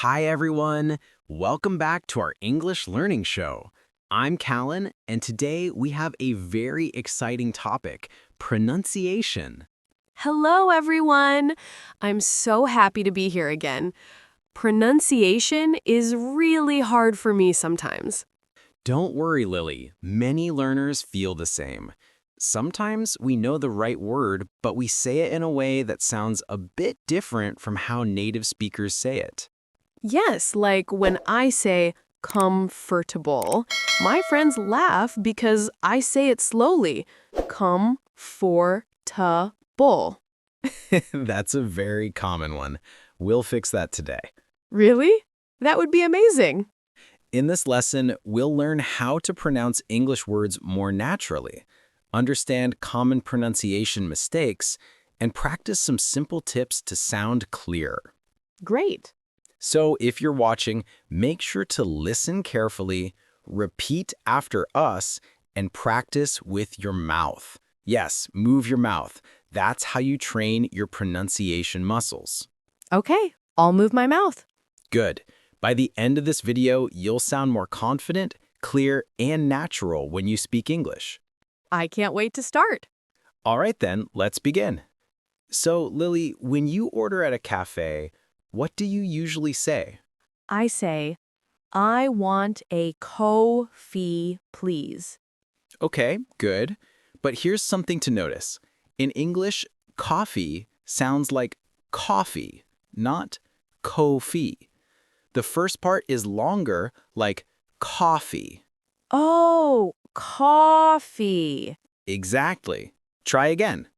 Hi, everyone. Welcome back to our English learning show. I'm Callen, and today we have a very exciting topic, pronunciation. Hello, everyone. I'm so happy to be here again. Pronunciation is really hard for me sometimes. Don't worry, Lily. Many learners feel the same. Sometimes we know the right word, but we say it in a way that sounds a bit different from how native speakers say it. Yes, like when I say comfortable, my friends laugh because I say it slowly. Comfortable. That's a very common one. We'll fix that today. Really? That would be amazing. In this lesson, we'll learn how to pronounce English words more naturally, understand common pronunciation mistakes, and practice some simple tips to sound clear. Great. So if you're watching, make sure to listen carefully, repeat after us, and practice with your mouth. Yes, move your mouth. That's how you train your pronunciation muscles. Okay, I'll move my mouth. Good. By the end of this video, you'll sound more confident, clear, and natural when you speak English. I can't wait to start. All right then, let's begin. So, Lily, when you order at a cafe, what do you usually say? I say, I want a coffee, please. Okay, good. But here's something to notice. In English, coffee sounds like coffee, not ko-fee. The first part is longer, like coffee. Oh, coffee. Exactly. Try again.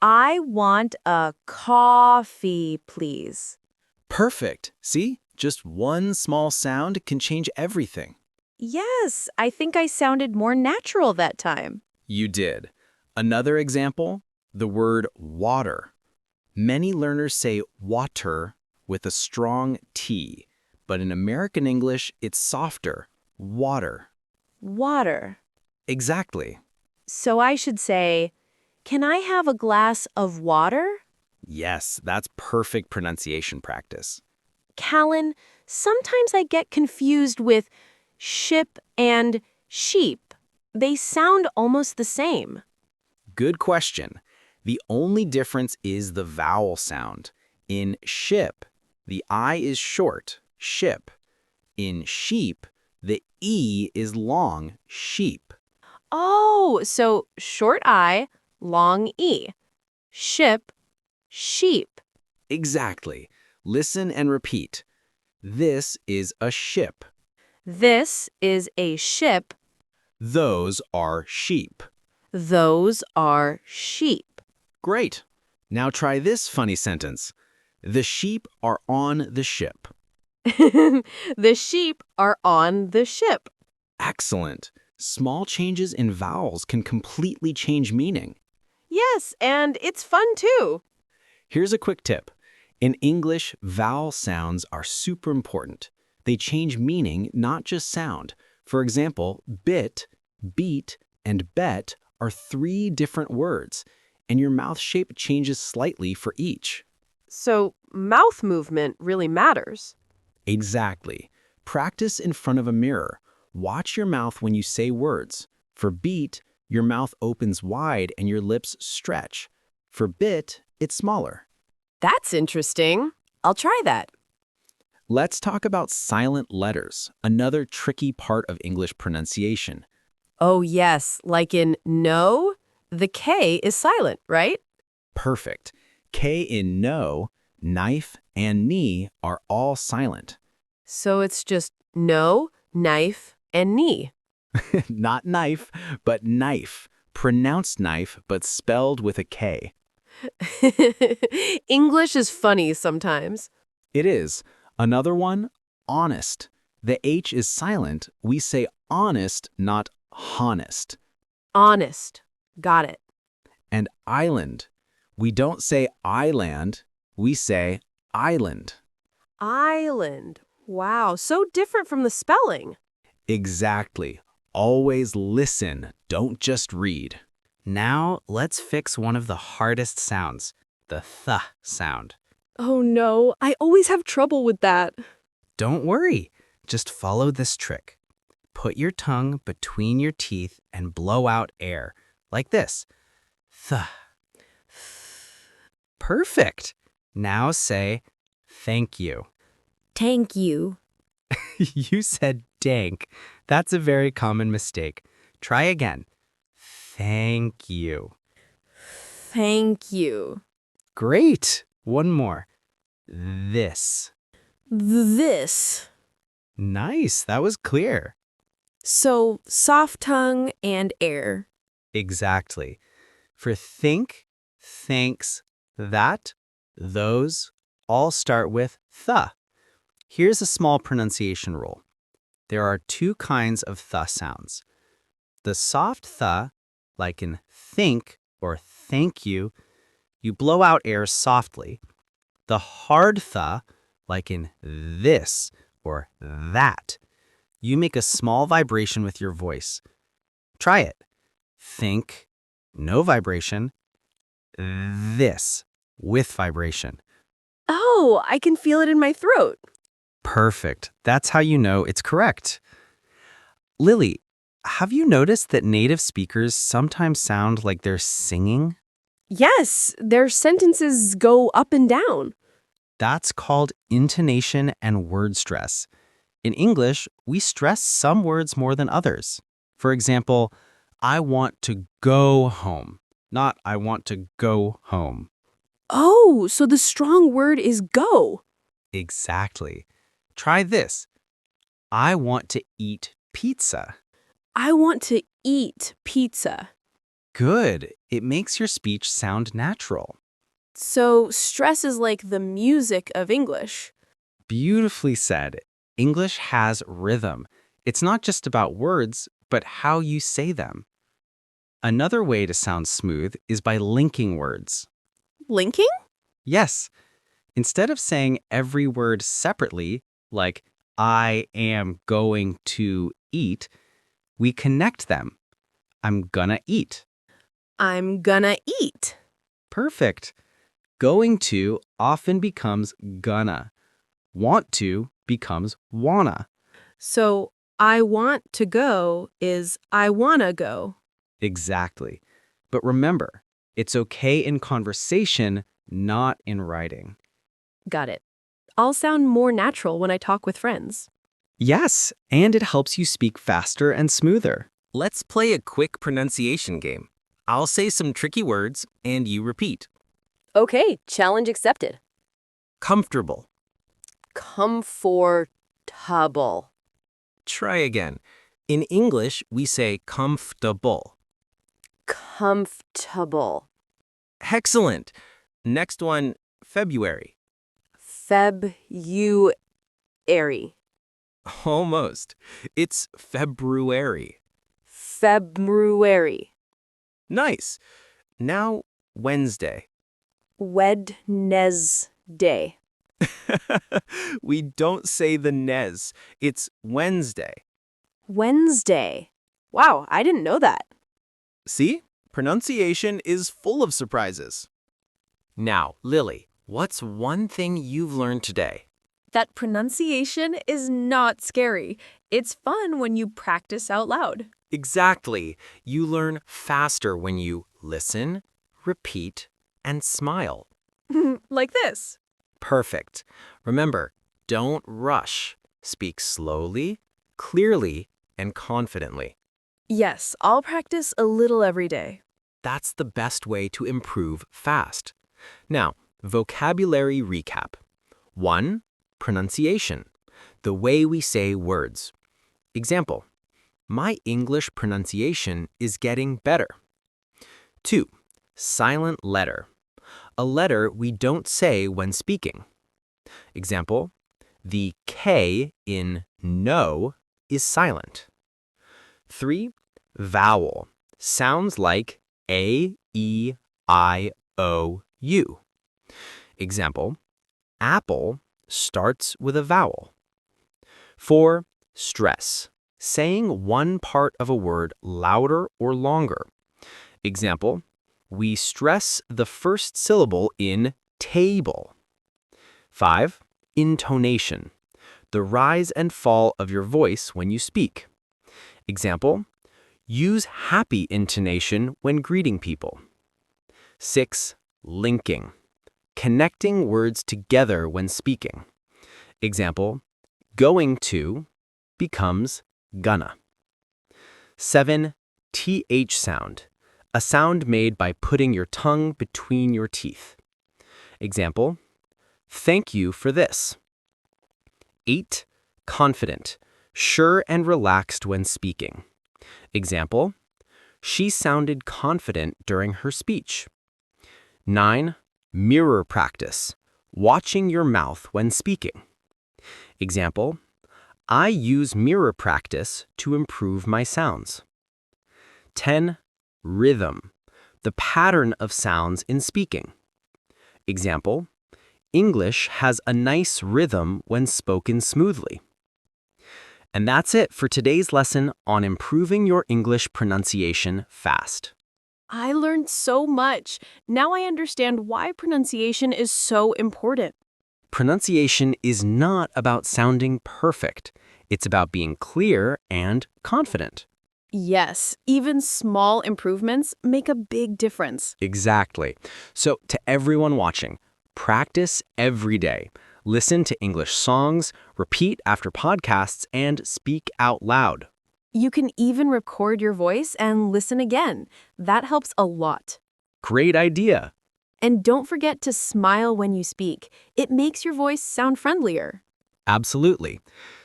I want a coffee, please. Perfect. See? Just one small sound can change everything. Yes, I think I sounded more natural that time. You did. Another example, the word water. Many learners say water with a strong T, but in American English, it's softer, water. Water. Exactly. So I should say, can I have a glass of water? Yes, that's perfect pronunciation practice. Callen, sometimes I get confused with ship and sheep. They sound almost the same. Good question. The only difference is the vowel sound. In ship, the I is short, ship. In sheep, the E is long, sheep. Oh, so short I, long E. Ship, sheep. Exactly. Listen and repeat. This is a ship. This is a ship. Those are sheep. Those are sheep. Great. Now try this funny sentence. The sheep are on the ship. The sheep are on the ship. Excellent. Small changes in vowels can completely change meaning. Yes, and it's fun too. Here's a quick tip. In English, vowel sounds are super important. They change meaning, not just sound. For example, bit, beat, and bet are 3 different words, and your mouth shape changes slightly for each. So mouth movement really matters. Exactly. Practice in front of a mirror. Watch your mouth when you say words. For beat, your mouth opens wide and your lips stretch. For bit, it's smaller. That's interesting. I'll try that. Let's talk about silent letters, another tricky part of English pronunciation. Oh, yes, like in no, the K is silent, right? Perfect. K in no, knife, and knee are all silent. So it's just no, knife, and knee. Not knife, but knife. Pronounced knife, but spelled with a K. English is funny sometimes. It is. Another one, honest. The H is silent. We say honest, not honest. Honest. Got it. And island. We don't say island, we say island. Island. Wow, so different from the spelling. Exactly. Always listen, don't just read. Now, let's fix one of the hardest sounds, the th sound. Oh no, I always have trouble with that. Don't worry. Just follow this trick. Put your tongue between your teeth and blow out air, like this. Th. Perfect. Now say, thank you. Thank you. You said dank. That's a very common mistake. Try again. Thank you. Thank you. Great. One more. This. This. Nice. That was clear. So, soft tongue and air. Exactly. For think, thanks, that, those, all start with th. Here's a small pronunciation rule. There are two kinds of th sounds. The soft th, like in think or thank you blow out air softly. The hard th, like in this or that, you make a small vibration with your voice. Try it. Think, no vibration. This, with vibration. Oh, I can feel it in my throat. Perfect. That's how you know it's correct. Lily, have you noticed that native speakers sometimes sound like they're singing? Yes, their sentences go up and down. That's called intonation and word stress. In English, we stress some words more than others. For example, I want to go home, not I want to go home. Oh, so the strong word is go. Exactly. Try this. I want to eat pizza. I want to eat pizza. Good. It makes your speech sound natural. So stress is like the music of English. Beautifully said. English has rhythm. It's not just about words, but how you say them. Another way to sound smooth is by linking words. Linking? Yes. Instead of saying every word separately, like I am going to eat, we connect them. I'm gonna eat. I'm gonna eat. Perfect. Going to often becomes gonna. Want to becomes wanna. So I want to go is I wanna go. Exactly. But remember, it's okay in conversation, not in writing. Got it. I'll sound more natural when I talk with friends. Yes, and it helps you speak faster and smoother. Let's play a quick pronunciation game. I'll say some tricky words, and you repeat. Okay, challenge accepted. Comfortable. Comfortable. Try again. In English, we say comfortable. Comfortable. Excellent. Next one, February. February. Almost. It's February. February. Nice. Now, Wednesday. Wednesday. We don't say the nez. It's Wednesday. Wednesday. Wow, I didn't know that. See? Pronunciation is full of surprises. Now, Lily, what's one thing you've learned today? That pronunciation is not scary. It's fun when you practice out loud. Exactly. You learn faster when you listen, repeat, and smile. Like this. Perfect. Remember, don't rush. Speak slowly, clearly, and confidently. Yes, I'll practice a little every day. That's the best way to improve fast. Now, vocabulary recap. 1. Pronunciation. The way we say words. Example. My English pronunciation is getting better. 2. Silent letter. A letter we don't say when speaking. Example. The K in no is silent. 3. Vowel. Sounds like A, E, I, O, U. Example. Apple starts with a vowel. 4. Stress. Saying one part of a word louder or longer. Example. We stress the first syllable in table. 5. Intonation. the rise and fall of your voice when you speak. Example, use happy intonation when greeting people. 6. Linking, connecting words together when speaking. Example, going to becomes gonna. 7. TH sound, a sound made by putting your tongue between your teeth. Example, thank you for this. 8. Confident, sure and relaxed when speaking. Example, she sounded confident during her speech. 9. Mirror practice, watching your mouth when speaking. Example, I use mirror practice to improve my sounds. 10. Rhythm, the pattern of sounds in speaking. Example, English has a nice rhythm when spoken smoothly. And that's it for today's lesson on improving your English pronunciation fast. I learned so much. Now I understand why pronunciation is so important. Pronunciation is not about sounding perfect. It's about being clear and confident. Yes, even small improvements make a big difference. Exactly. So to everyone watching, practice every day. Listen to English songs, repeat after podcasts, and speak out loud. You can even record your voice and listen again. That helps a lot. Great idea. And don't forget to smile when you speak. It makes your voice sound friendlier. Absolutely.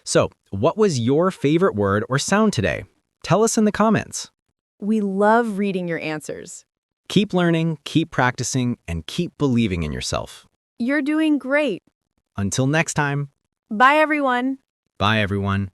So, what was your favorite word or sound today? Tell us in the comments. We love reading your answers. Keep learning, keep practicing, and keep believing in yourself. You're doing great. Until next time. Bye, everyone. Bye, everyone.